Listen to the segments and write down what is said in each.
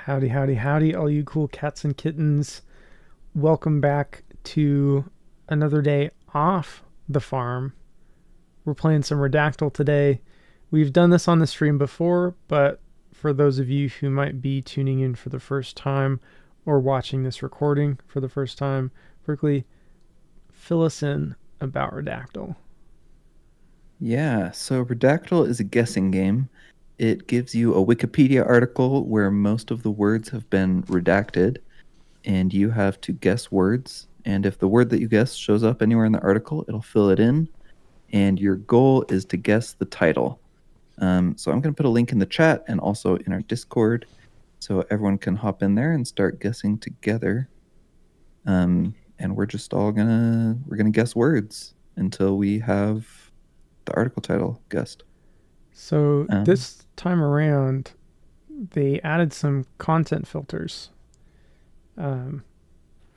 Howdy, howdy, howdy, all you cool cats and kittens. Welcome back to another day off the farm. We're playing some Redactle today. We've done this on the stream before, but for those of you who might be tuning in for the first time or watching this recording for the first time, Berkeley, fill us in about Redactle. Yeah, so Redactle is a guessing game. It gives you a Wikipedia article where most of the words have been redacted, and you have to guess words. And if the word that you guess shows up anywhere in the article, it'll fill it in. And your goal is to guess the title. So I'm going to put a link in the chat and also in our Discord so everyone can hop in there and start guessing together. And we're just all gonna guess words until we have the article title guessed. So this time around, they added some content filters,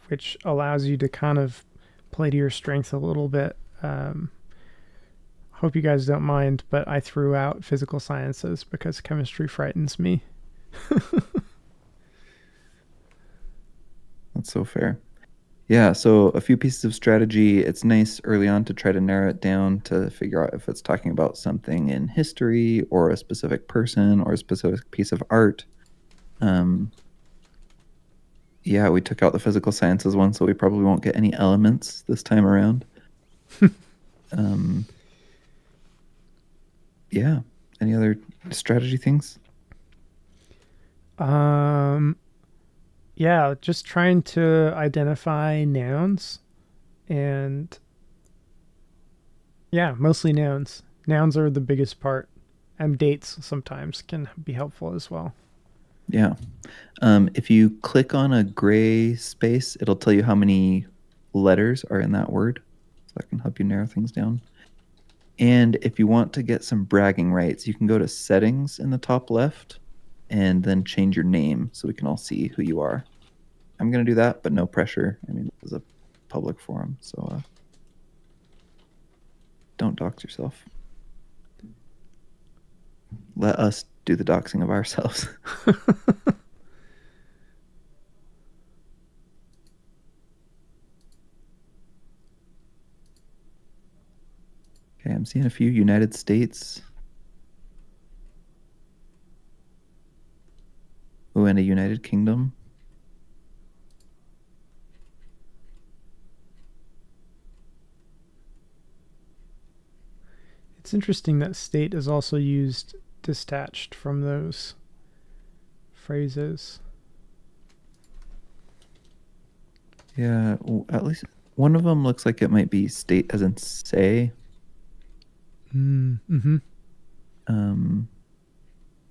which allows you to kind of play to your strengths a little bit. Hope you guys don't mind, but I threw out physical sciences because chemistry frightens me. That's so fair. Yeah, so a few pieces of strategy. It's nice early on to try to narrow it down to figure out if it's talking about something in history or a specific person or a specific piece of art. Yeah, we took out the physical sciences one, so we probably won't get any elements this time around. Yeah. Any other strategy things? Yeah, just trying to identify nouns and yeah, mostly nouns. Nouns are the biggest part, and dates sometimes can be helpful as well. Yeah. If you click on a gray space, it'll tell you how many letters are in that word. So that can help you narrow things down. And if you want to get some bragging rights, you can go to settings in the top left and then change your name so we can all see who you are. I'm going to do that, but no pressure. I mean, this is a public forum, so don't dox yourself. Let us do the doxing of ourselves. Okay, I'm seeing a few United States. Oh, and a United Kingdom. It's interesting that state is also used detached from those phrases. Yeah, at least one of them looks like it might be state as in say. Mm-hmm.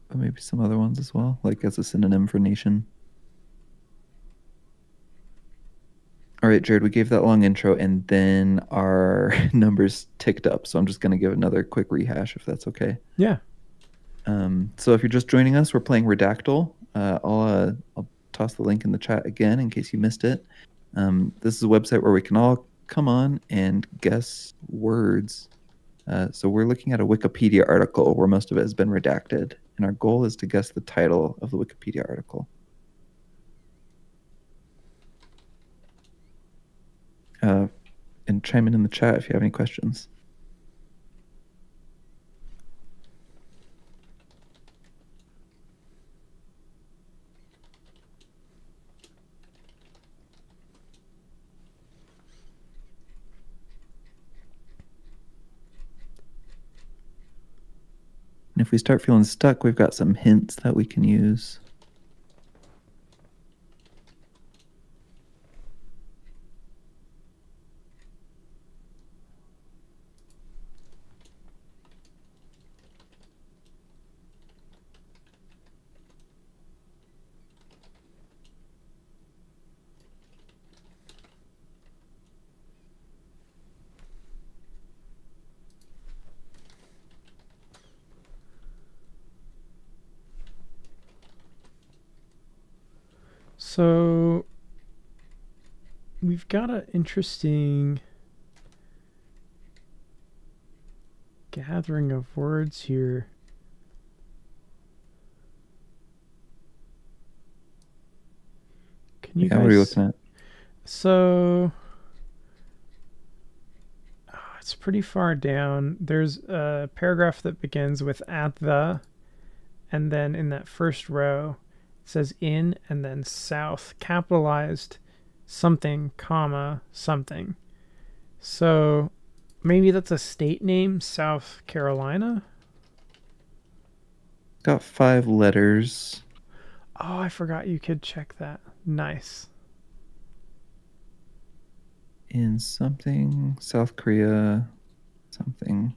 But maybe some other ones as well, like as a synonym for nation. All right, Jared, we gave that long intro and then our numbers ticked up. So I'm just going to give another quick rehash if that's okay. Yeah. So if you're just joining us, we're playing Redactle. I'll toss the link in the chat again in case you missed it. This is a website where we can all come on and guess words. So we're looking at a Wikipedia article where most of it has been redacted. And our goal is to guess the title of the Wikipedia article. And chime in the chat if you have any questions. And if we start feeling stuck, we've got some hints that we can use. So we've got an interesting gathering of words here. Can you Yeah, what are you guys? looking at? So it's pretty far down. There's a paragraph that begins with at the, and then in that first row it says in and then south, capitalized something, comma, something. So maybe that's a state name, South Carolina? Got 5 letters. Oh, I forgot you could check that. Nice. In something, South Korea, something.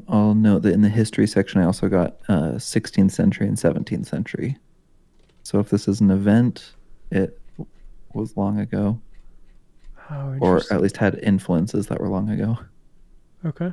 I'll note that in the history section, I also got 16th century and 17th century. So if this is an event, it was long ago, Oh, or interesting. at least had influences that were long ago. Okay.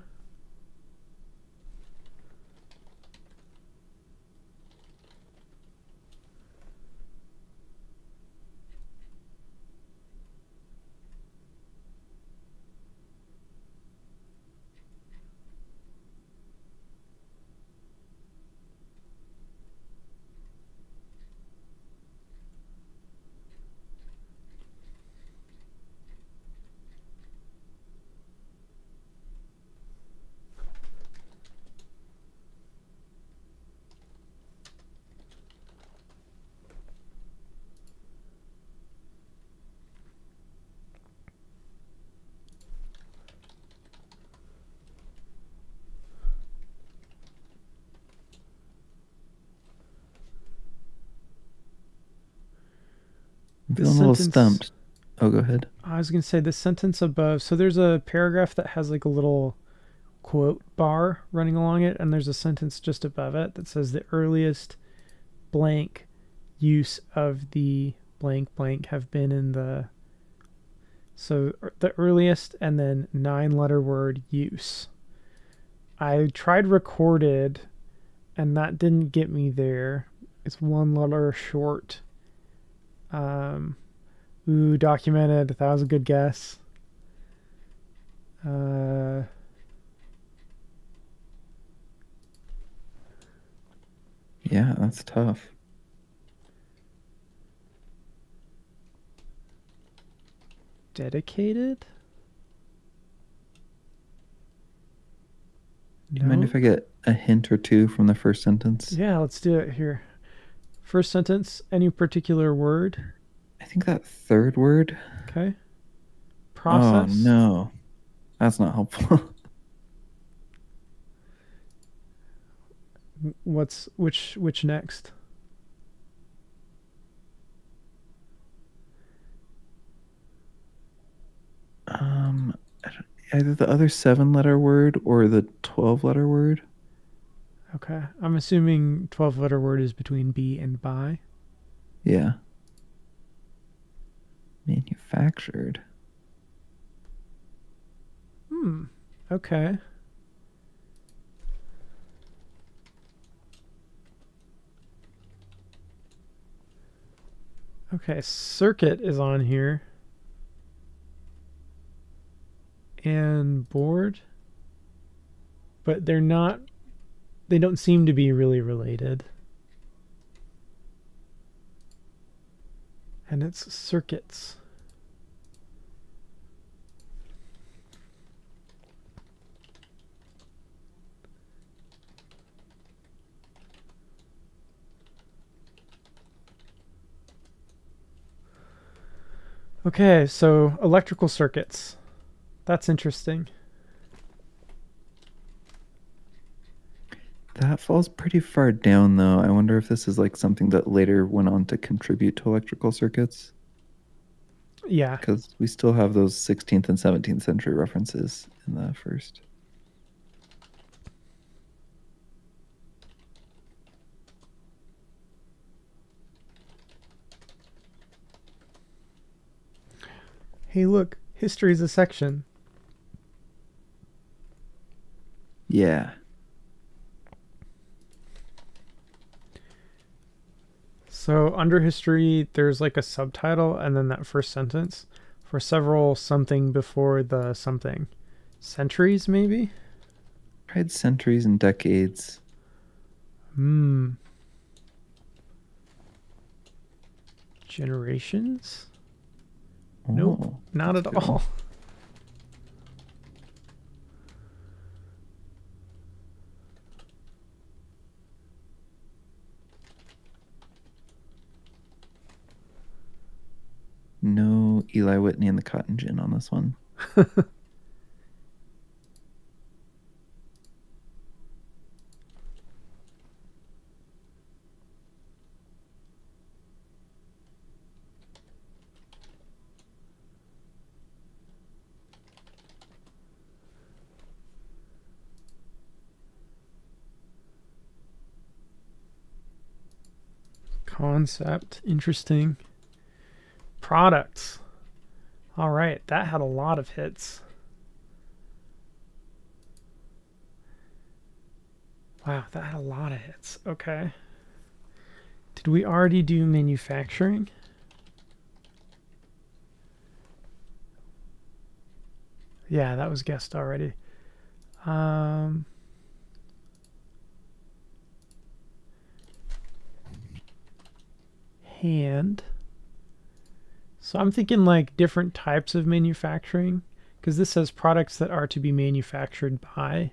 I'm This feeling a little sentence, stumped. Oh, go ahead. I was going to say this sentence above. So there's a paragraph that has like a little quote bar running along it, and there's a sentence just above it that says the earliest blank use of the blank blank have been in the. So the earliest and then 9-letter word use. I tried recorded and that didn't get me there. It's 1 letter short. Documented. That was a good guess. Yeah, that's tough. Dedicated? Do you mind if I get a hint or two from the first sentence? Yeah, let's do it here. First sentence, any particular word? I think that third word. Okay. Oh, Process? no. That's not helpful. Which next? Either the other 7-letter word or the 12-letter word. Okay. I'm assuming 12-letter word is between be and by. Yeah. Manufactured. Okay. Okay, circuit is on here. And board. But they're not, they don't seem to be really related. And it's circuits. Okay, so electrical circuits. That's interesting. That falls pretty far down, though. I wonder if this is like something that later went on to contribute to electrical circuits. Yeah. Because we still have those 16th and 17th century references in the first. Hey, look, history is a section. So under history, there's like a subtitle and then that first sentence for several something before the something. Centuries, maybe? Tried centuries and decades. Hmm. Generations? Nope, Oh, not that's at a good one. all. No Eli Whitney and the Cotton Gin on this one. Concept. Interesting. Products. All right, that had a lot of hits. Wow, that had a lot of hits. Okay. Did we already do manufacturing? Yeah, that was guessed already. Um, Hand. So I'm thinking like different types of manufacturing because this says products that are to be manufactured by.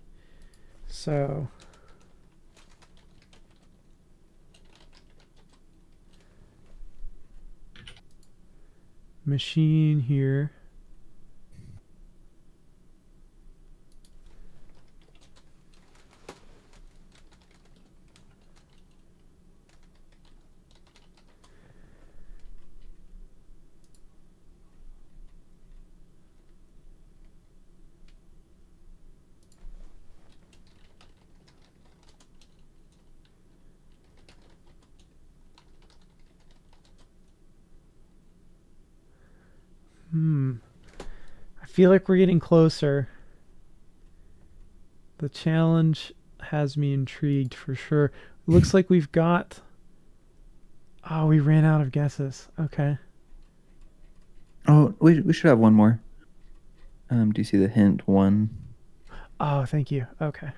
So machine here. I feel like we're getting closer. The challenge has me intrigued for sure. Looks like we've got. Oh, we ran out of guesses. Okay. Oh, we should have one more. Do you see the hint one? Oh, thank you. Okay.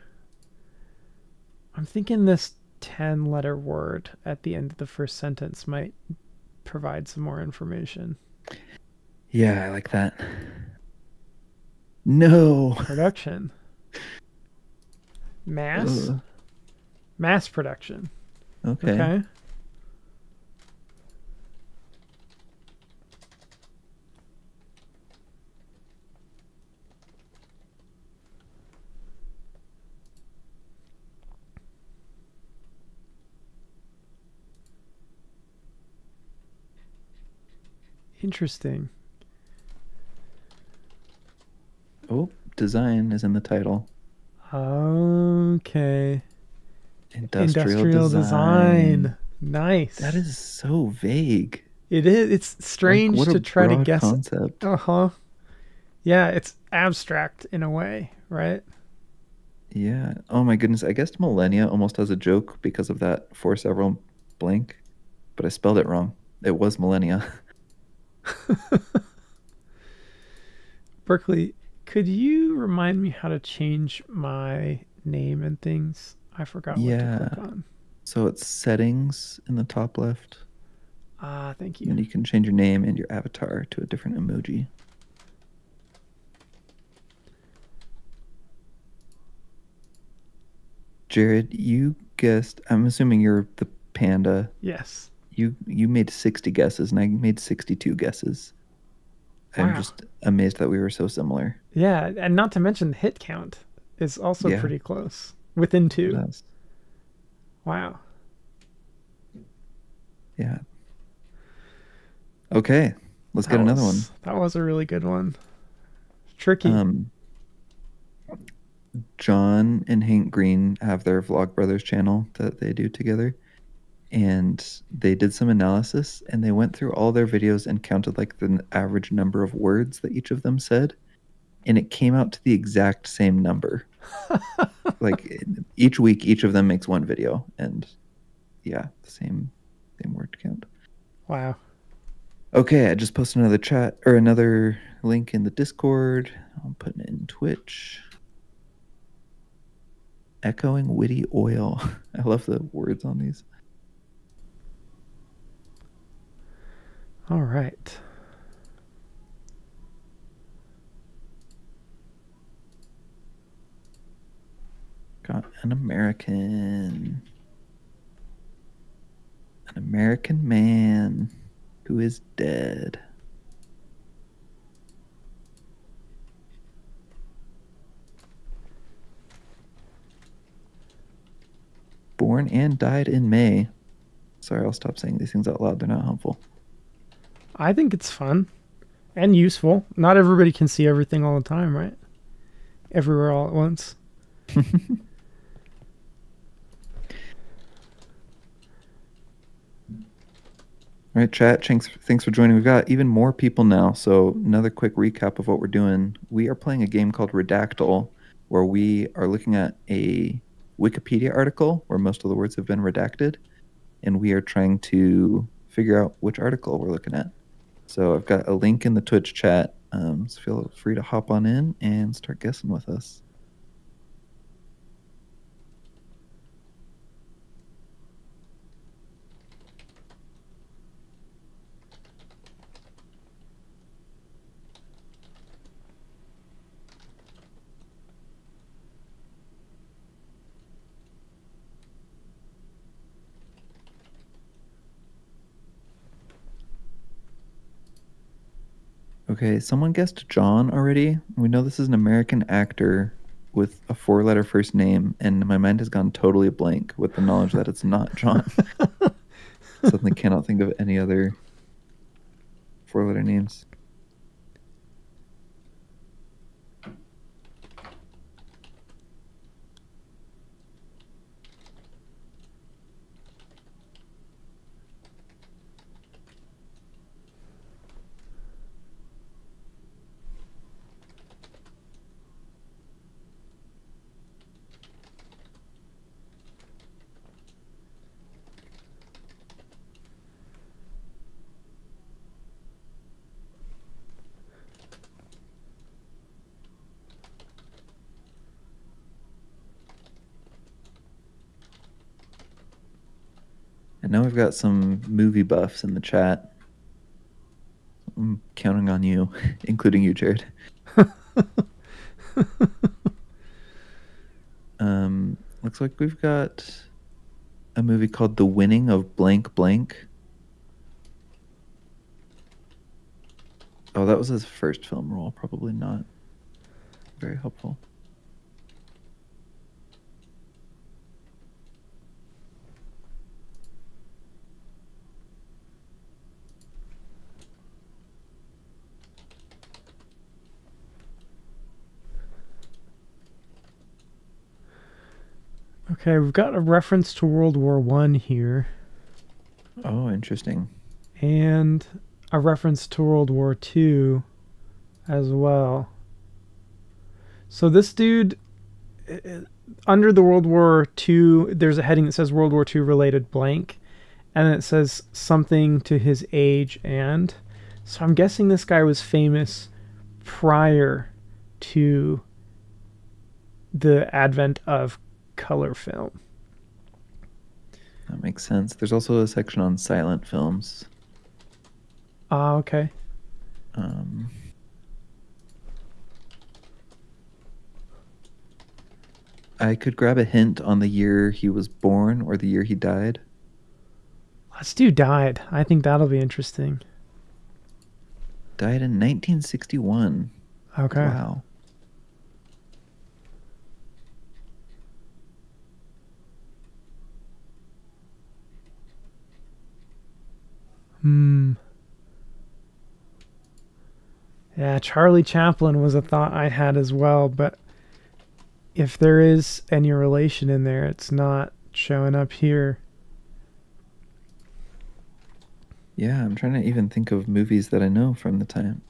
I'm thinking this 10-letter word at the end of the first sentence might provide some more information. Yeah, I like that. No. Production. Mass? Ugh. Mass production. Okay. Okay. Interesting. Oh, design is in the title. Okay. Industrial design. Nice. That is so vague. It is. It's Like, strange what a to try to broad guess. concept. Uh-huh. Yeah, it's abstract in a way, right? Yeah. Oh my goodness. I guessed millennia almost has a joke because of that for several blank, but I spelled it wrong. It was millennia. Berkeley, could you remind me how to change my name and things? I forgot what to Yeah. click on. So it's settings in the top left. Ah, thank And you. you can change your name and your avatar to a different emoji. Jared, you guessed, I'm assuming you're the panda. Yes. You made 60 guesses and I made 62 guesses. I'm Wow. just amazed that we were so similar. Yeah, and not to mention the hit count is also Yeah, pretty close. Within two. that's Wow. yeah. Okay, let's get another one. That was a really good one. Tricky. Um, John and Hank Green have their Vlog Brothers channel that they do together. And they did some analysis and they went through all their videos and counted like the average number of words that each of them said. And it came out to the exact same number. Like each week, each of them makes one video. And yeah, the same Same word count. Wow. Okay, I just posted another chat or another link in the Discord. I'm putting it in Twitch. Echoing witty oil. I love the words on these. All right. Got an American. An American man who is dead. Born and died in May. Sorry, I'll stop saying these things out loud. They're not helpful. I think it's fun and useful. Not everybody can see everything all the time, right? Everywhere all at once. All right, chat. Thanks for joining. We've got even more people now. So, another quick recap of what we're doing. We are playing a game called Redactle, where we are looking at a Wikipedia article where most of the words have been redacted, and we are trying to figure out which article we're looking at. So, I've got a link in the Twitch chat. So, feel free to hop on in and start guessing with us. Okay, someone guessed John already. We know this is an American actor with a 4-letter first name, and my mind has gone totally blank with the knowledge that it's not John. Suddenly cannot think of any other 4-letter names. I know we've got some movie buffs in the chat. I'm counting on you, including you, Jared. Looks like we've got a movie called The Winning of Blank Blank. Oh, that was his first film role. Probably not very helpful. Okay, we've got a reference to World War One here. Oh, interesting. And a reference to World War Two as well. So this dude, under the World War Two, there's a heading that says World War Two related blank, and it says something to his age and. So I'm guessing this guy was famous prior to the advent of color film. That makes sense. There's also a section on silent films. Ah, okay. I could grab a hint on the year he was born or the year he died. Let's do died. I think that'll be interesting. Died in 1961. Okay. Wow. Yeah, Charlie Chaplin was a thought I had as well, but if there is any relation in there, it's not showing up here. Yeah, I'm trying to even think of movies that I know from that time.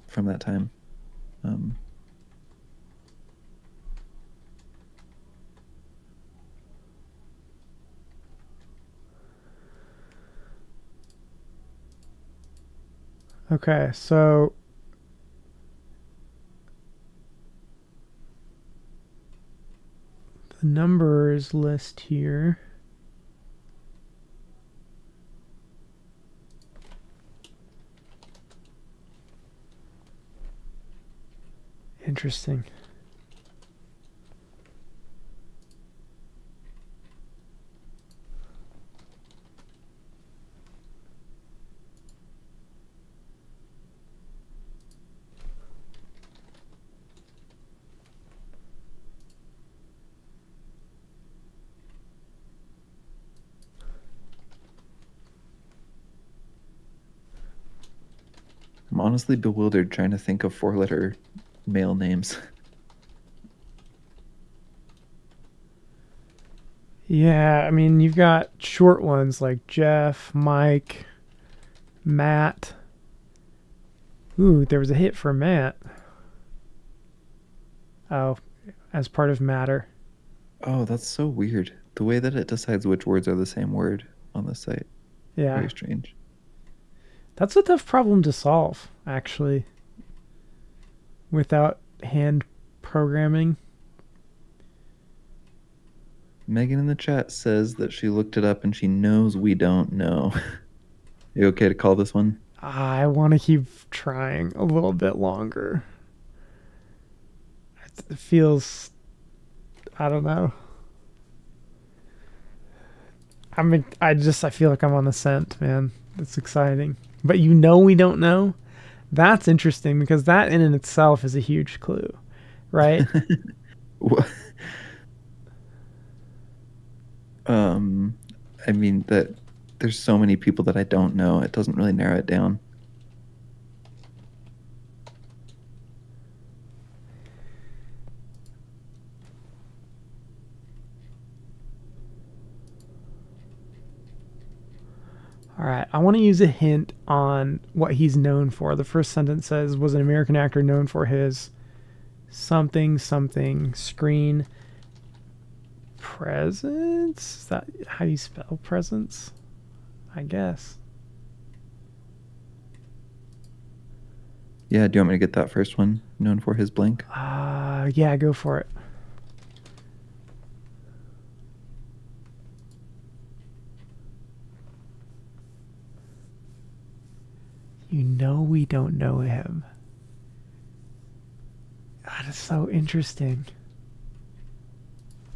Okay, so the numbers list here. Interesting. I'm honestly bewildered trying to think of four-letter male names. Yeah, I mean, you've got short ones like Jeff, Mike, Matt. Ooh, there was a hit for Matt. Oh, as part of Matter. Oh, that's so weird. The way that it decides which words are the same word on the site. Yeah, Very strange. that's a tough problem to solve, actually, without hand programming. Megan in the chat says that she looked it up and she knows we don't know. You okay to call this one? I want to keep trying a little bit longer. It feels, I don't know. I feel like I'm on the scent, man. It's exciting. But we don't know. That's interesting because that in and itself is a huge clue, right? What? I mean that there's so many people that I don't know. It doesn't really narrow it down. All right, I want to use a hint on what he's known for. The first sentence says, was an American actor known for his something something screen presence? Is that how you spell presence? I guess. Yeah, do you want me to get that first one? Known for his blank? Yeah, go for it. We don't know him. That is so interesting.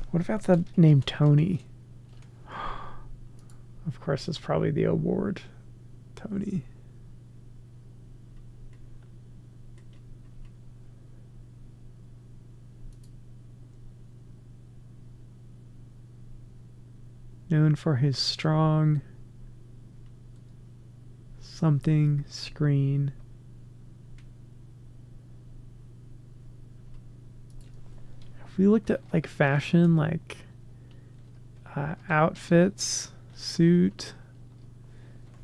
What about the name Tony? Of course, it's probably the award. Tony. Known for his strong something screen. If we looked at like fashion, like outfits, suit,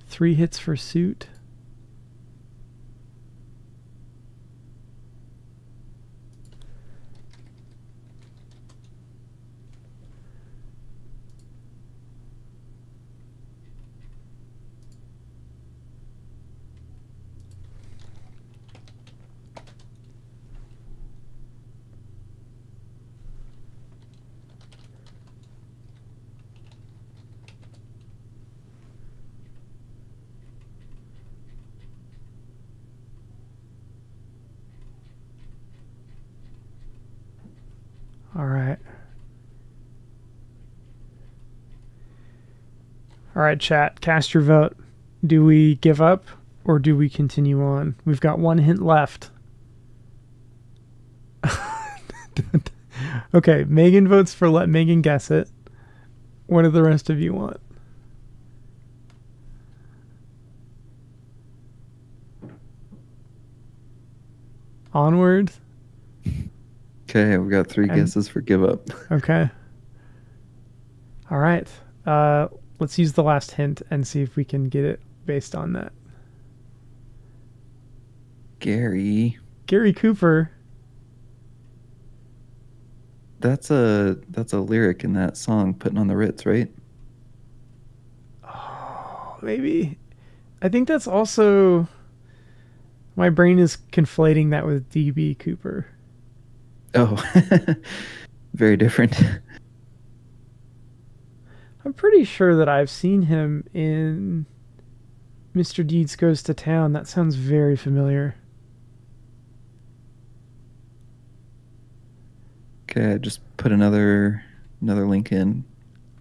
3 hits for suit. All right. All right, chat, cast your vote. Do we give up or do we continue on? We've got 1 hint left. Okay, Megan votes for let Megan guess it. What do the rest of you want? Onward? Okay, we got 3 guesses for give up. Okay. All right. Let's use the last hint and see if we can get it based on that. Gary Cooper. That's a lyric in that song, Putting on the Ritz, right? Oh, maybe. I think that's also My brain is conflating that with DB Cooper. Oh, very different. I'm pretty sure that I've seen him in Mr. Deeds Goes to Town. That sounds very familiar. Okay, I just put another link in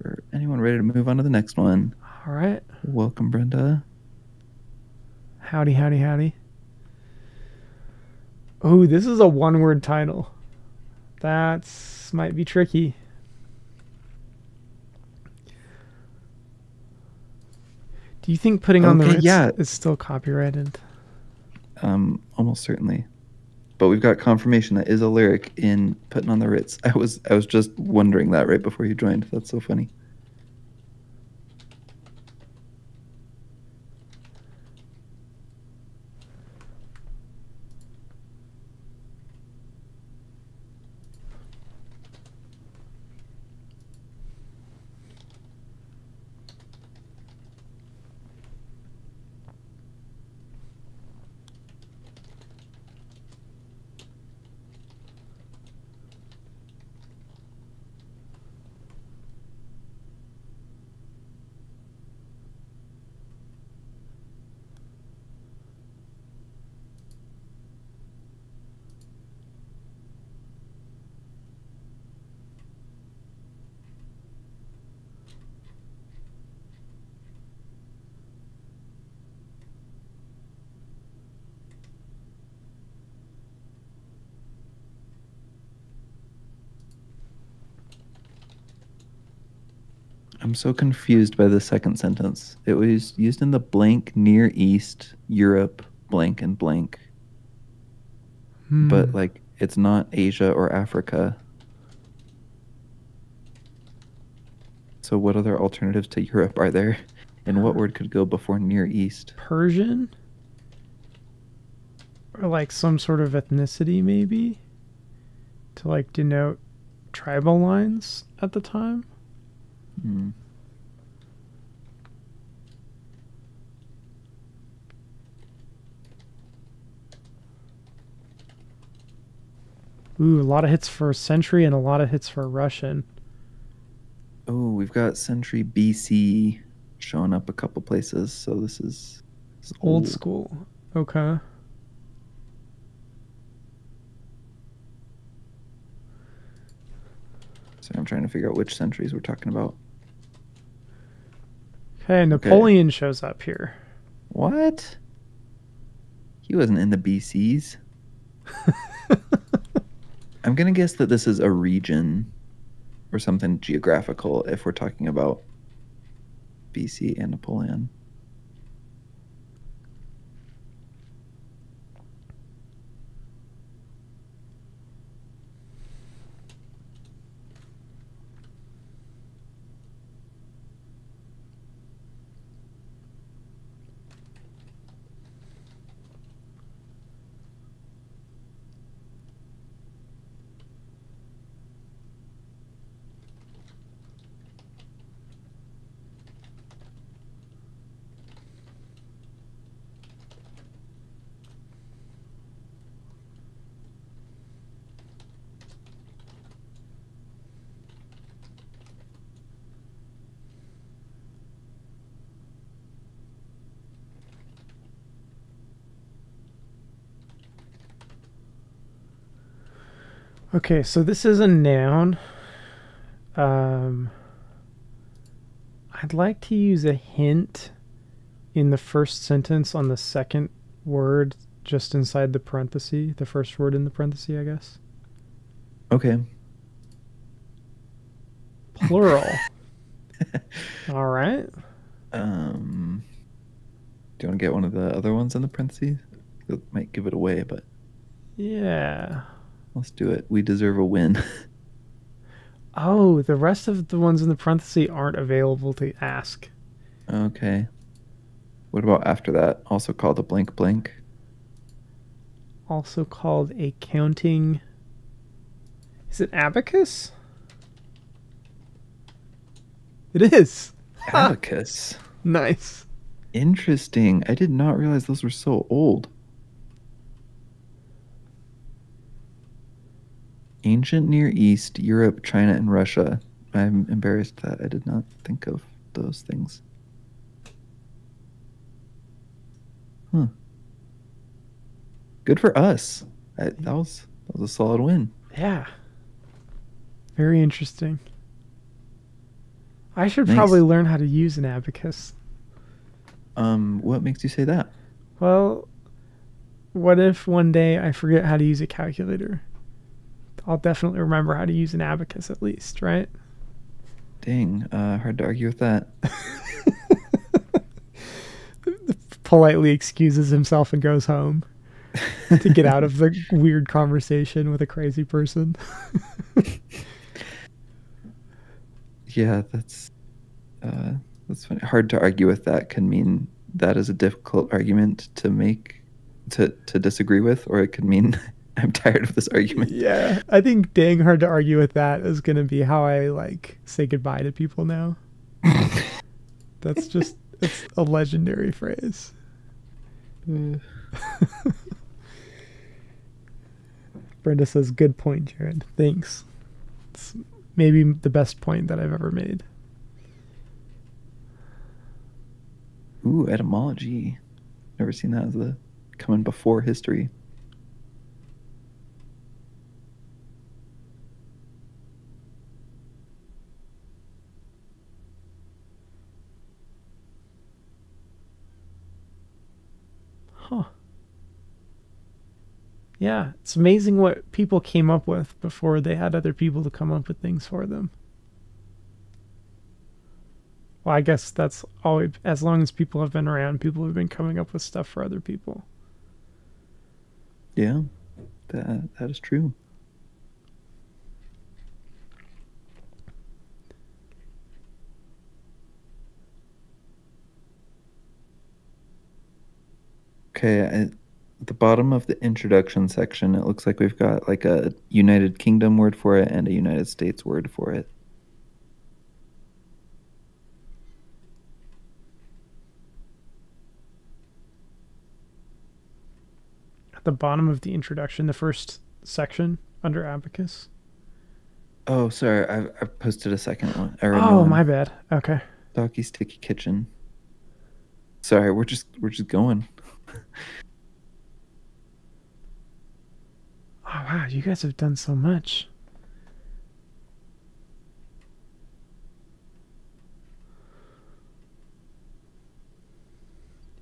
for anyone ready to move on to the next one. All right. Welcome, Brenda. Howdy, howdy, howdy. Oh, this is a one-word title. That's might be tricky. Do you think putting on the Ritz is still copyrighted? Almost certainly. But we've got confirmation that is a lyric in Putting on the Ritz. I was just wondering that right before you joined. That's so funny. I'm so confused by the second sentence. It was used in the blank Near East, Europe, blank and blank. But like it's not Asia or Africa. So what other alternatives to Europe are there? And what word could go before Near East? Persian? Or like some sort of ethnicity maybe? To like denote tribal lines at the time? Ooh, a lot of hits for century and a lot of hits for Russian. Oh, we've got century BC showing up a couple places. So this is old school. Okay. So I'm trying to figure out which centuries we're talking about. Okay, Napoleon shows up here. What? He wasn't in the BCs. I'm going to guess that this is a region or something geographical if we're talking about BC and Napoleon. Okay, so this is a noun. I'd like to use a hint in the first sentence on the second word just inside the parenthesis, the first word in the parenthesis, I guess. Okay. Plural. All right. Do you want to get one of the other ones in the parentheses? It might give it away, but yeah. Let's do it. We deserve a win. Oh, the rest of the ones in the parentheses aren't available to ask. Okay. What about after that? Also called a blank blank? Also called a counting... Is it abacus? It is. Abacus. Nice. Interesting. I did not realize those were so old. Ancient Near East, Europe, China, and Russia. I'm embarrassed that I did not think of those things. Huh. Good for us. That was a solid win. Yeah. Very interesting. I should probably Nice. learn how to use an abacus. What makes you say that? Well, what if one day I forget how to use a calculator? I'll definitely remember how to use an abacus at least, right? Dang, hard to argue with that. Politely excuses himself and goes home to get out of the weird conversation with a crazy person. Yeah, that's funny. Hard to argue with that can mean that is a difficult argument to make to disagree with, or it could mean I'm tired of this argument. Yeah, I think dang hard to argue with that is going to be how I like say goodbye to people now. It's a legendary phrase. Brenda says, good point, Jared. Thanks. It's maybe the best point that I've ever made. Ooh, etymology. Never seen that as a coming before history. Huh. Yeah, it's amazing what people came up with before they had other people to come up with things for them. Well, I guess that's always, as long as people have been around, people have been coming up with stuff for other people. Yeah, that is true. Okay, at the bottom of the introduction section, it looks like we've got like a United Kingdom word for it and a United States word for it. At the bottom of the introduction, the first section under abacus. Oh, sorry, I posted a second one or a new Oh, one. my bad. Okay. Doggy Sticky Kitchen. Sorry, we're just going. Oh, wow, you guys have done so much.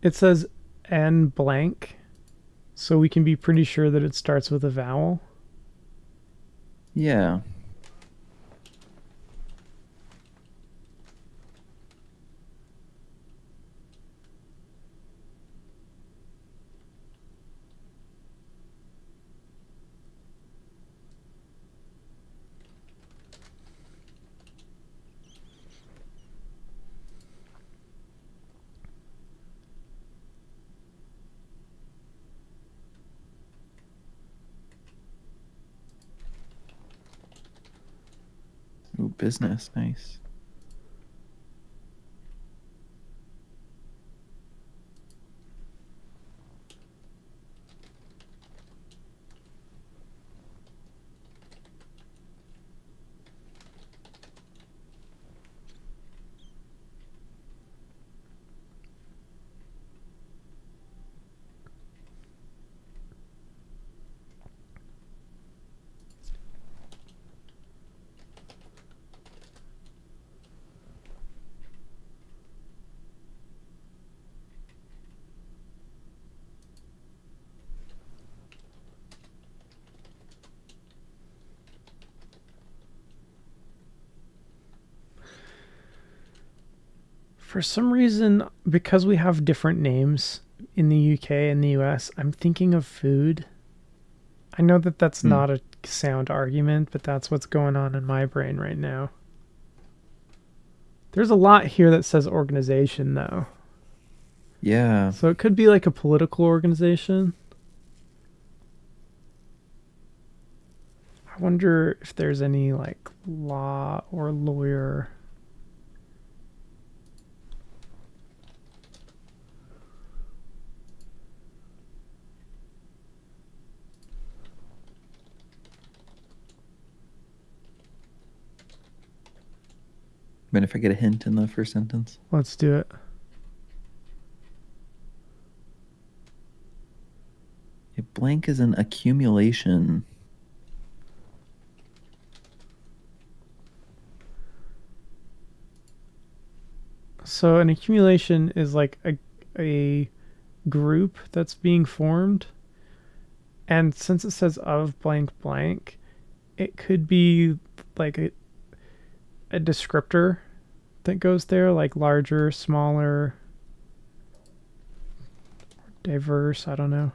It says N blank, so we can be pretty sure that it starts with a vowel. Yeah. Ooh, business, nice. For some reason, because we have different names in the UK and the US, I'm thinking of food. I know that that's not a sound argument, but that's what's going on in my brain right now. There's a lot here that says organization, though. Yeah. So it could be like a political organization. I wonder if there's any like law or lawyer. Mind if I get a hint in the first sentence? Let's do it. A blank is an accumulation. So an accumulation is like a group that's being formed. And since it says of blank blank, it could be like a descriptor that goes there, like larger, smaller, diverse, I don't know.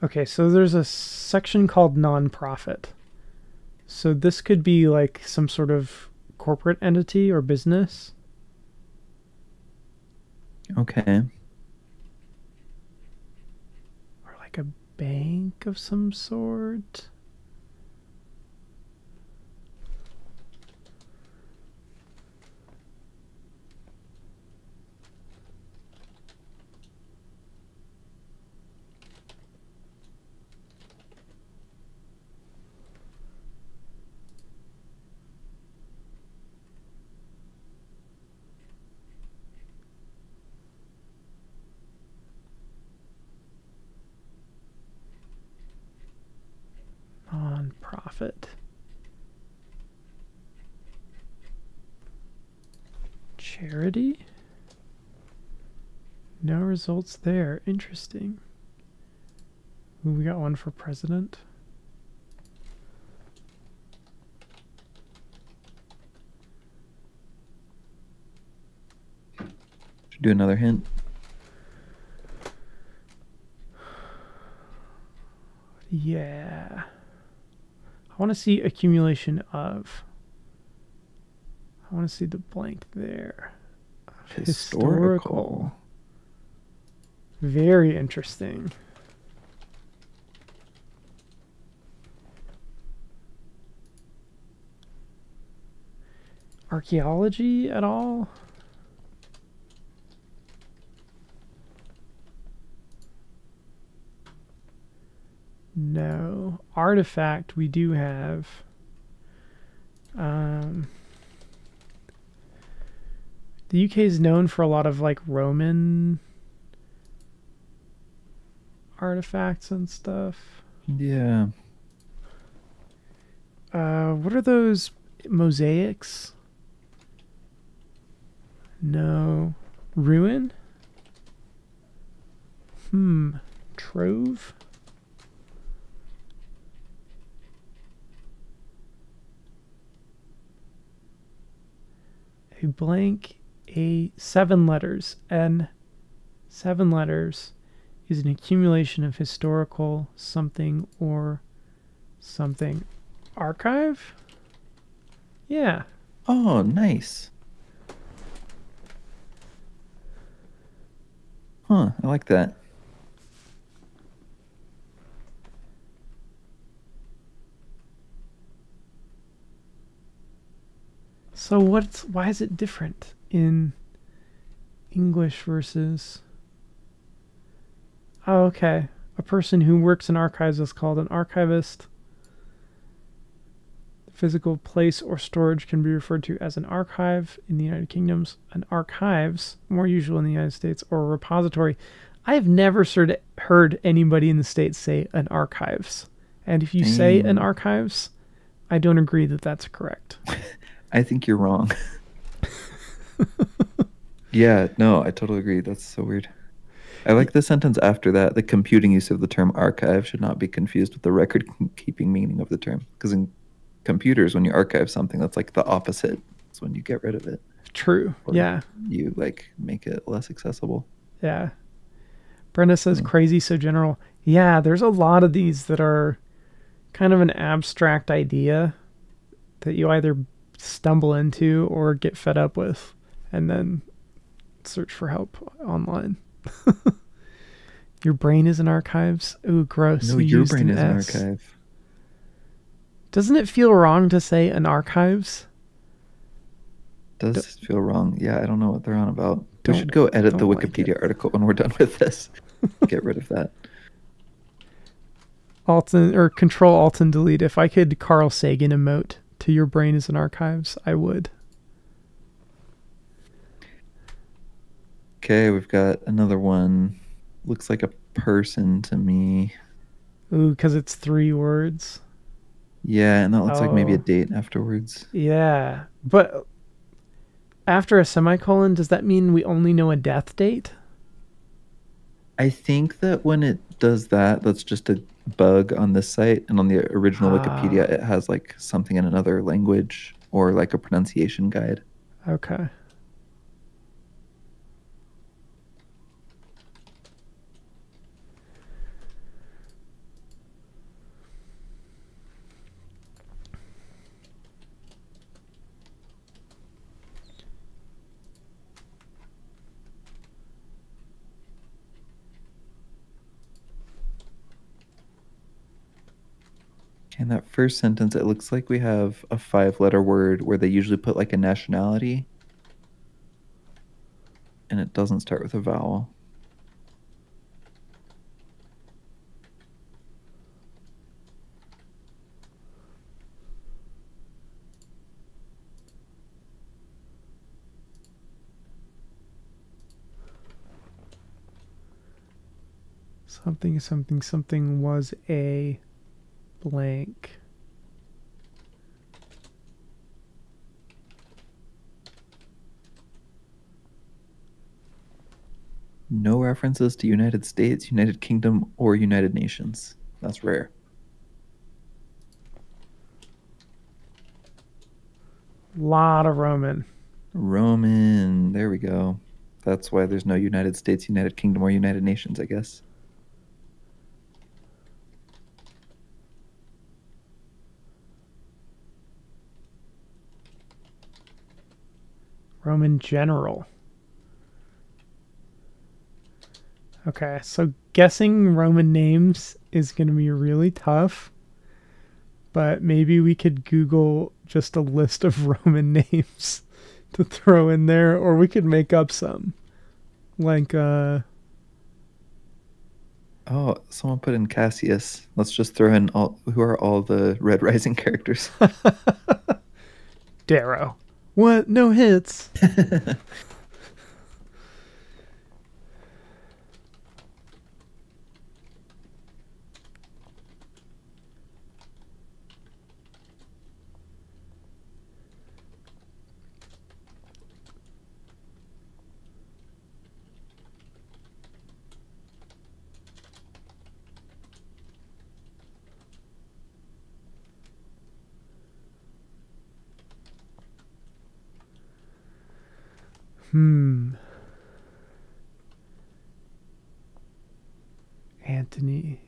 Okay, so there's a section called nonprofit. So this could be like some sort of corporate entity or business. Okay. Or like a bank of some sort. Non-profit. Charity? No results there. Interesting. Ooh, we got one for president. Should do another hint. Yeah. I want to see accumulation of. I want to see the blank there. Historical. Very interesting. Archaeology at all? No. Artifact we do have. The UK is known for a lot of like Roman artifacts and stuff. Yeah. What are those mosaics? No. Ruin? Trove? A blank, a 7 letters, and 7 letters is an accumulation of historical something or something. Archive? Yeah. Oh, nice. Huh, I like that. So why is it different in English versus... Oh, okay. A person who works in archives is called an archivist. The physical place or storage can be referred to as an archive in the United Kingdom. An archives, more usual in the United States, or a repository. I have never heard anybody in the States say an archives. And if you say an archives, I don't agree that that's correct. I think you're wrong. Yeah, no, I totally agree. That's so weird. I like the sentence after that. The computing use of the term archive should not be confused with the record-keeping meaning of the term. Because in computers, when you archive something, that's like the opposite. It's when you get rid of it. True. Or yeah. you like make it less accessible. Yeah. Brenda says Hmm. crazy so general. Yeah, there's a lot of these that are kind of an abstract idea that you either stumble into or get fed up with and then search for help online. Your brain is in archives. Ooh, gross. No, You your used brain an is an S. archive. Doesn't it feel wrong to say an archives? D- Does feel wrong. Yeah, I don't know what they're on about. We don't should go edit the don't like it. Wikipedia article when we're done with this. Get rid of that. Alt or Control Alt and Delete. If I could Carl Sagan emote to your brain is in archives, I would. Okay, we've got another one. Looks like a person to me. Ooh, because it's 3 words. Yeah, and that looks like maybe a Oh, date afterwards. yeah. But after a semicolon, does that mean we only know a death date? I think that when it does that, that's just a bug on this site. And on the original Wikipedia, Ah, it has like something in another language or like a pronunciation guide. okay. In that first sentence, it looks like we have a 5 letter word where they usually put like a nationality, and it doesn't start with a vowel. Something, something, something was a blank. No references to United States, United Kingdom, or United Nations. That's rare. Lot of Roman. Roman. There we go. That's why there's no United States, United Kingdom, or United Nations, I guess. Roman general. Okay, so guessing Roman names is going to be really tough, but maybe we could Google just a list of Roman names to throw in there, or we could make up some. Like, Oh, someone put in Cassius. Let's just throw in all who are all the Red Rising characters. Darrow. What? No hits. Hmm. Anthony.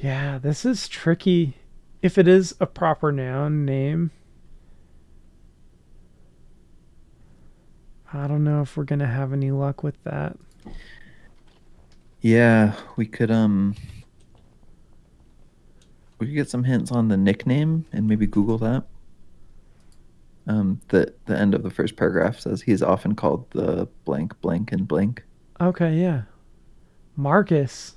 Yeah, this is tricky. If it is a proper noun name, I don't know if we're gonna have any luck with that. Yeah, we could get some hints on the nickname and maybe Google that. The end of the first paragraph says he's often called the blank, blank, and blank. Okay, yeah. Marcus.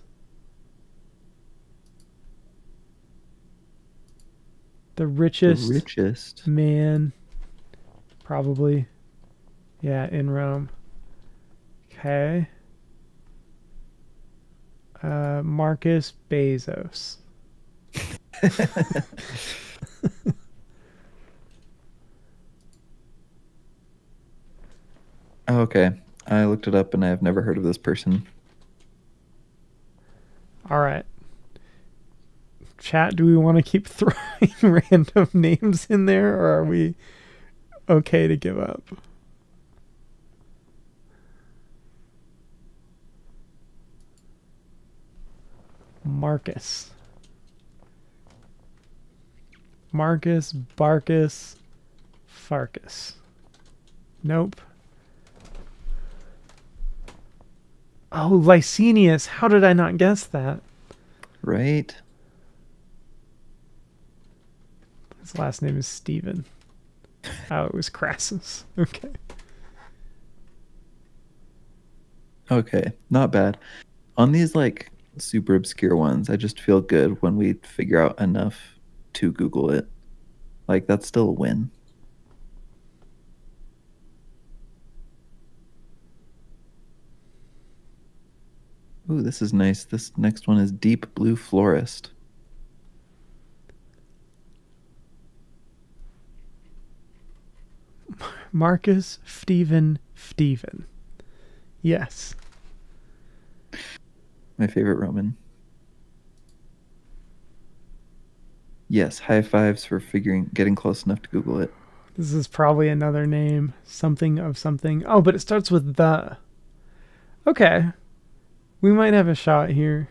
The The richest richest. man, probably. Yeah, in Rome. Okay. Marcus Bezos. Oh, okay. I looked it up and I have never heard of this person. All right. Chat, do we want to keep throwing random names in there, or are we okay to give up? Marcus. Marcus, Barcus, Farcus. Nope. Oh, Licinius. How did I not guess that? Right? His last name is Stephen. Oh, it was Crassus. Okay. Okay, not bad. On these like super obscure ones, I just feel good when we figure out enough to Google it. Like that's still a win. Ooh, this is nice. This next one is Deep Blue Florist. Marcus Stephen. Yes. My favorite Roman. Yes, high fives for getting close enough to Google it. This is probably another name. Something of something. Oh, but it starts with the. Okay. We might have a shot here.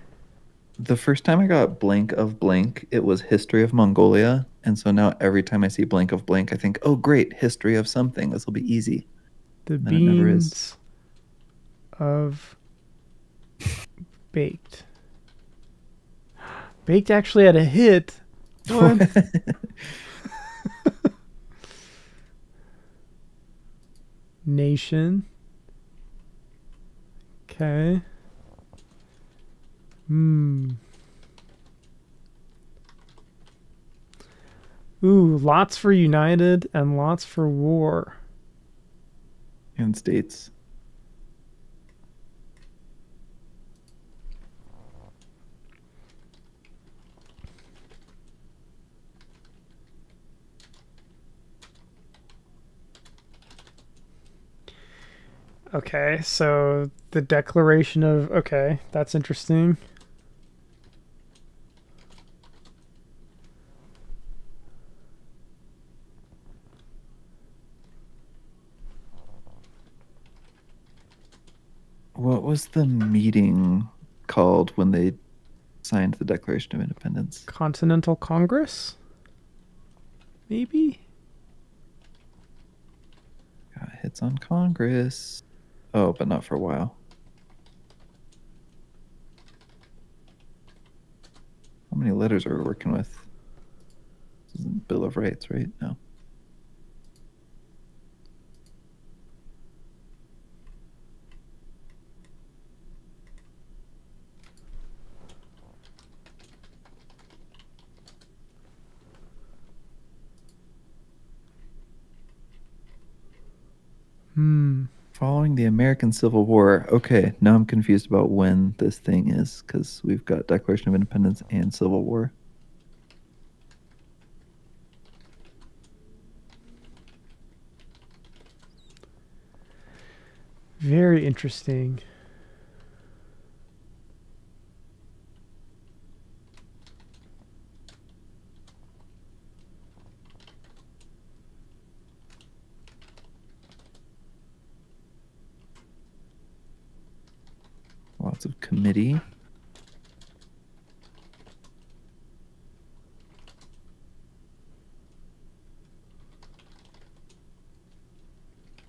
The first time I got blank of blank, it was History of Mongolia. And so now every time I see blank of blank, I think, oh, great, history of something. This will be easy. The And then it never is. beans of baked. Baked actually had a hit. What? Nation. Okay. Ooh, lots for United and lots for war. And states. Okay, so the Declaration of... Okay, that's interesting. What was the meeting called when they signed the Declaration of Independence? Continental Congress? Maybe? Got hits on Congress. Oh, but not for a while. How many letters are we working with? This isn't Bill of Rights, right? No. Following the American Civil War. Okay, now I'm confused about when this thing is because we've got Declaration of Independence and Civil War. Very interesting. Lots of committee.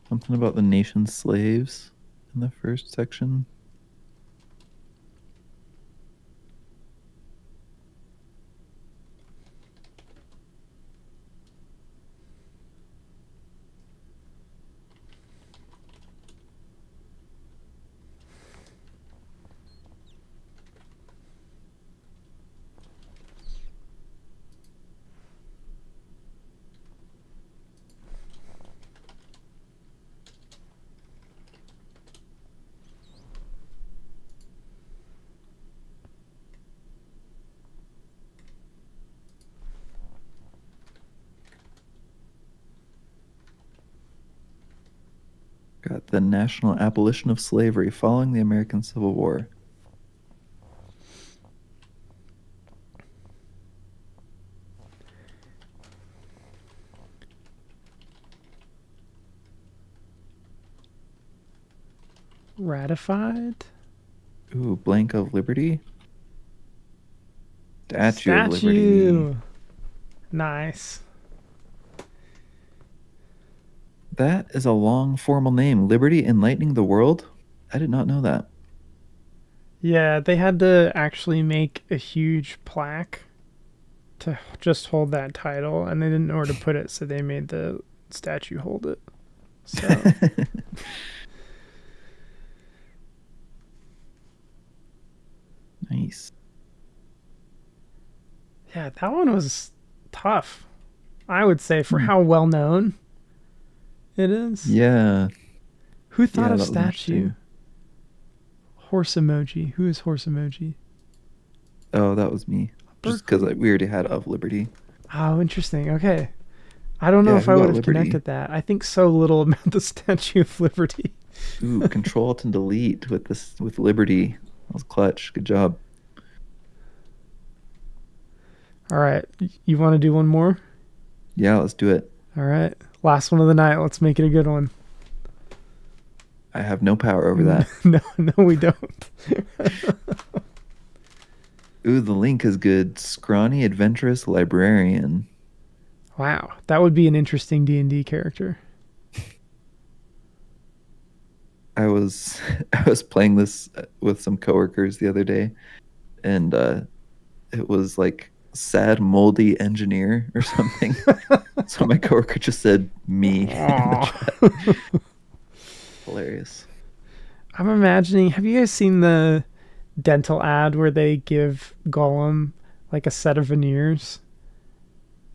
Something about the nation's slaves in the first section. Got the national abolition of slavery following the American Civil War. Ratified? Ooh, blank of Liberty. Statue of Liberty. Statue. Nice. That is a long formal name. Liberty enlightening the world? I did not know that. Yeah, they had to actually make a huge plaque to just hold that title, and they didn't know where to put it, so they made the statue hold it. So Nice. yeah, that one was tough. I would say for Hmm. how well known it is. Yeah. Who thought Yeah, of that was statue? interesting. Horse emoji. Who is horse emoji? Oh, that was me. Just because we already had of Liberty. Oh, interesting. Okay. I don't know Yeah, if who I would got have Liberty? connected that. I think so little about the Statue of Liberty. Ooh, Control Alt and Delete with this with Liberty. That was clutch. Good job. All right. You want to do one more? Yeah, let's do it. All right. Last one of the night. Let's make it a good one. I have no power over that. No, we don't. Ooh, the link is good. Scrawny Adventurous Librarian. Wow. That would be an interesting D&D character. I was I was playing this with some coworkers the other day, and it was like sad moldy engineer or something. So my coworker just said me in the chat. Hilarious. I'm imagining, have you guys seen the dental ad where they give Gollum like a set of veneers?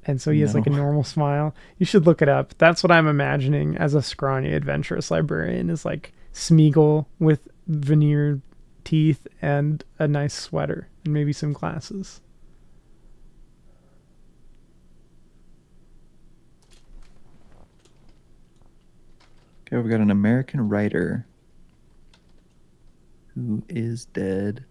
And so he has like a No. normal smile. You should look it up. That's what I'm imagining as a scrawny adventurous librarian, is like Smeagol with veneer teeth and a nice sweater and maybe some glasses. Okay, we've got an American writer who is dead.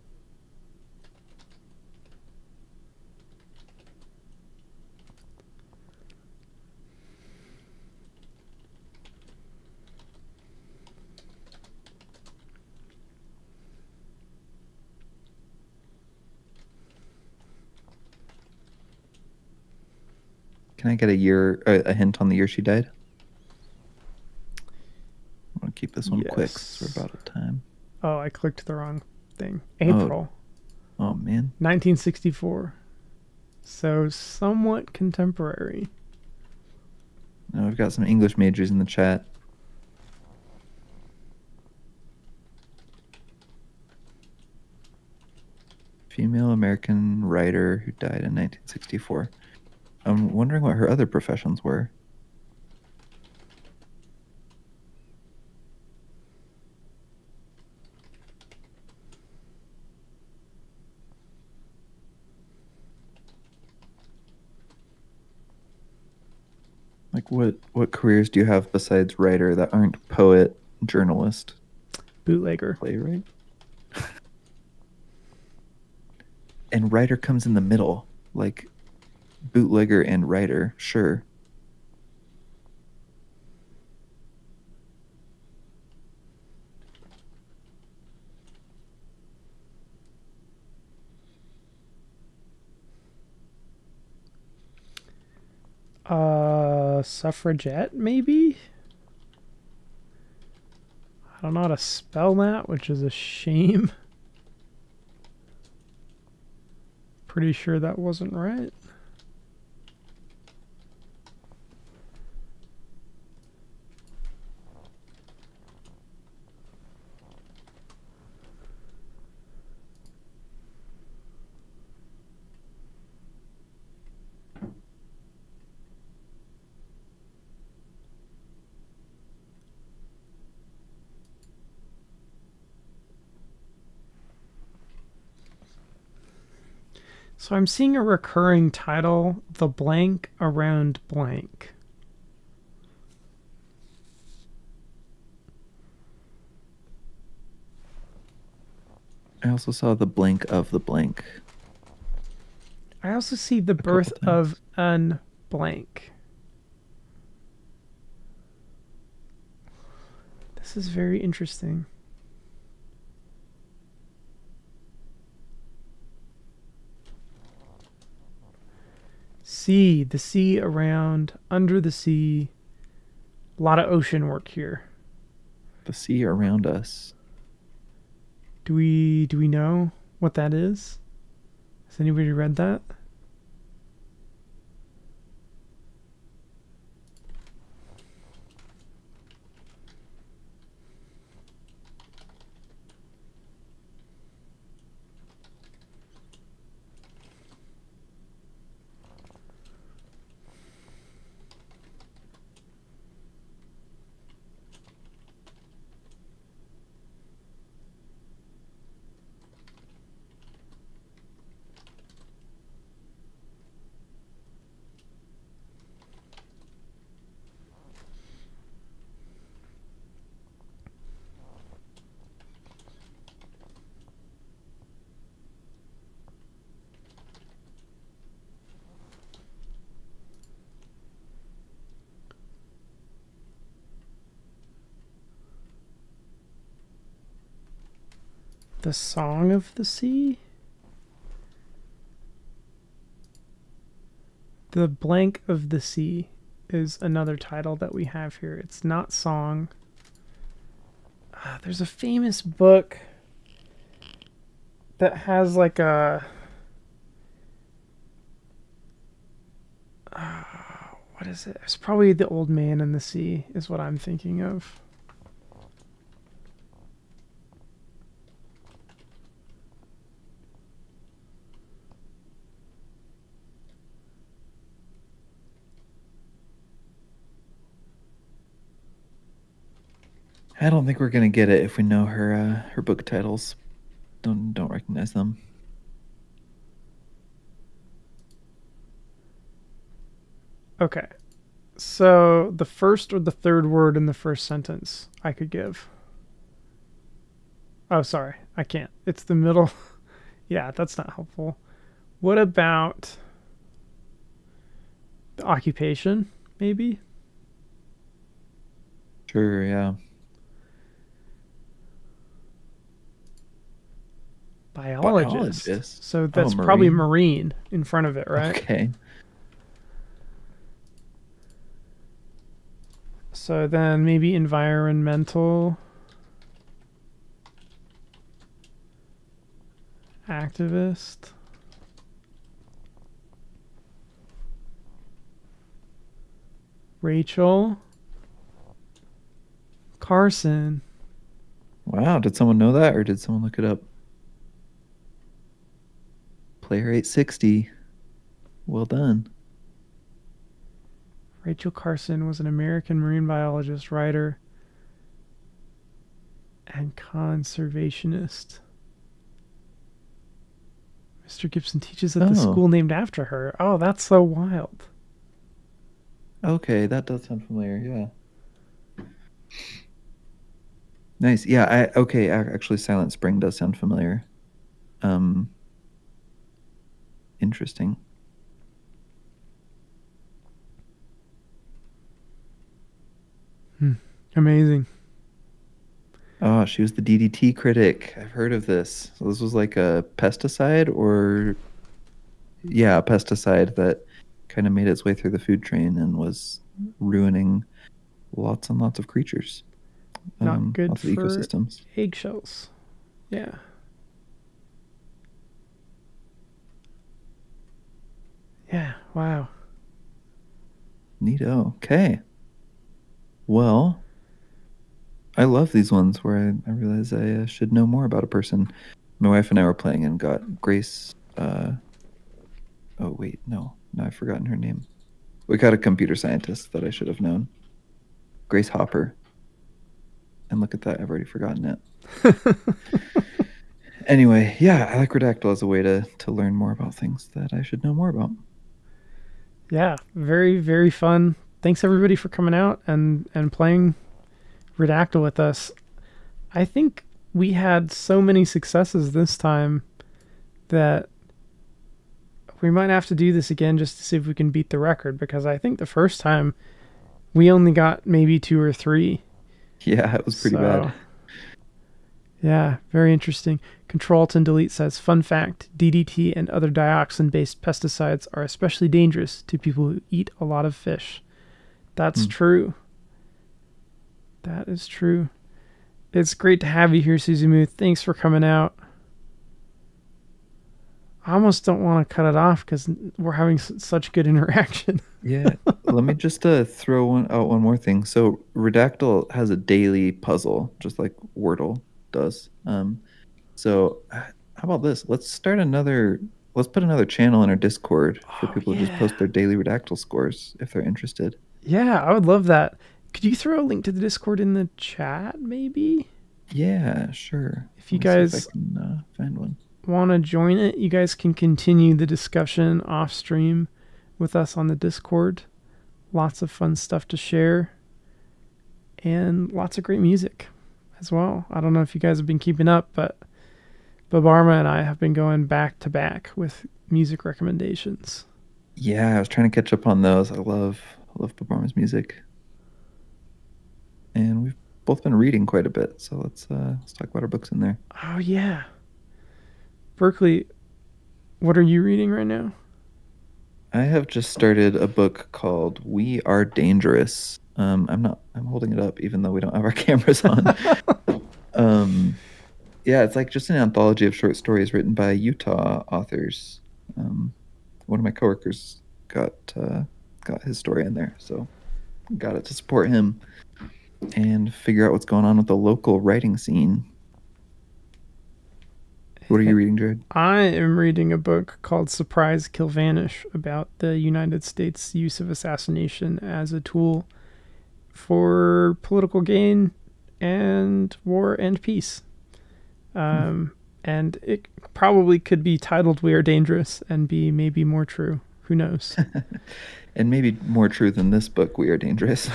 Can I get a hint on the year she died? I want to keep this one quick Yes. since we're about at time. Oh, I clicked the wrong thing. April Oh man. 1964. So somewhat contemporary. Now we've got some English majors in the chat. Female American writer who died in 1964. I'm wondering what her other professions were. Like what careers do you have besides writer that aren't poet, journalist, Bootlegger. playwright? And writer comes in the middle, like bootlegger and writer, sure. Suffragette, maybe? I don't know how to spell that, which is a shame. Pretty sure that wasn't right. So I'm seeing a recurring title, The Blank Around Blank. I also saw the blank of the blank. I also see The Birth of an Blank. This is very interesting. Sea, the sea around, under the sea. A lot of ocean work here. The sea around us. Do we know what that is? Has anybody read that? The Song of the Sea? The Blank of the Sea is another title that we have here. It's not song. There's a famous book that has like a... what is it? It's probably The Old Man and the Sea is what I'm thinking of. I don't think we're gonna get it if we know her book titles. Don't recognize them. Okay. So the first or the third word in the first sentence I could give. Oh, sorry. I can't. It's the middle. Yeah, that's not helpful. What about the occupation, maybe? Sure, yeah. Biologist. So Oh, that's probably marine. marine in front of it, right? Okay. So then maybe environmental activist. Rachel Carson. Wow, did someone know that or did someone look it up? Player 860. Well done. Rachel Carson was an American marine biologist, writer, and conservationist. Mr. Gibson teaches at the Oh. school named after her. Oh, that's so wild. Okay, that does sound familiar, yeah. Nice. Yeah, actually Silent Spring does sound familiar. Interesting. Amazing. Oh, she was the DDT critic. I've heard of this. So this was like a pesticide or yeah, a pesticide that kind of made its way through the food chain and was ruining lots and lots of creatures. Not good lots of for ecosystems. eggshells. Yeah. Yeah, wow. Neato. Okay. Well, I love these ones where I realize I should know more about a person. My wife and I were playing and got Grace. Oh, wait, no, I've forgotten her name. We got a computer scientist that I should have known. Grace Hopper. And look at that, I've already forgotten it. Anyway, yeah, I like Redactle as a way to learn more about things that I should know more about. Yeah, very, very fun. Thanks everybody for coming out and playing Redactle with us. I think we had so many successes this time that we might have to do this again just to see if we can beat the record, because I think the first time we only got maybe 2 or 3. Yeah, it was pretty bad. Yeah, very interesting. Control Alt and Delete says, fun fact, DDT and other dioxin-based pesticides are especially dangerous to people who eat a lot of fish. That's true. That is true. It's great to have you here, Suzumu. Thanks for coming out. I almost don't want to cut it off because we're having such good interaction. Yeah, let me just throw out one more thing. So Redactle has a daily puzzle, just like Wordle does. So how about this? Let's put another channel in our Discord for people to just post their daily Redactle scores if they're interested. Yeah, I would love that. Could you throw a link to the Discord in the chat, maybe? Yeah, sure. If you guys if I can find one. Want to join it, you guys can continue the discussion off stream with us on the Discord. Lots of fun stuff to share and lots of great music as well. I don't know if you guys have been keeping up, but Babarma and I have been going back to back with music recommendations. Yeah, I was trying to catch up on those. I love Babarma's music. And we've both been reading quite a bit, so let's talk about our books in there. Oh yeah. Berkeley, what are you reading right now? I have just started a book called We Are Dangerous. I'm holding it up even though we don't have our cameras on. Yeah, it's like just an anthology of short stories written by Utah authors. One of my coworkers got his story in there, so got it to support him and figure out what's going on with the local writing scene. What are you reading, Jared? I am reading a book called Surprise, Kill, Vanish about the United States' use of assassination as a tool for political gain and war and peace. And it probably could be titled We Are Dangerous and be maybe more true. Who knows? And maybe more true than this book, We Are Dangerous.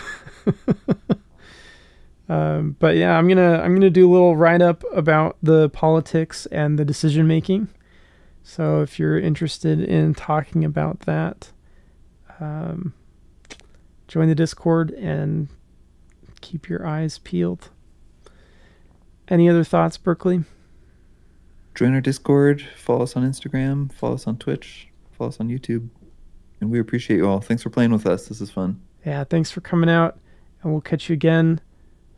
But yeah, I'm gonna do a little write-up about the politics and the decision making. So if you're interested in talking about that, join the Discord and keep your eyes peeled. Any other thoughts, Berkeley? Join our Discord, follow us on Instagram, follow us on Twitch, follow us on YouTube. And we appreciate you all. Thanks for playing with us. This is fun. Yeah, thanks for coming out, and we'll catch you again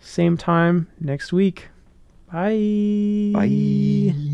same time next week. Bye. Bye.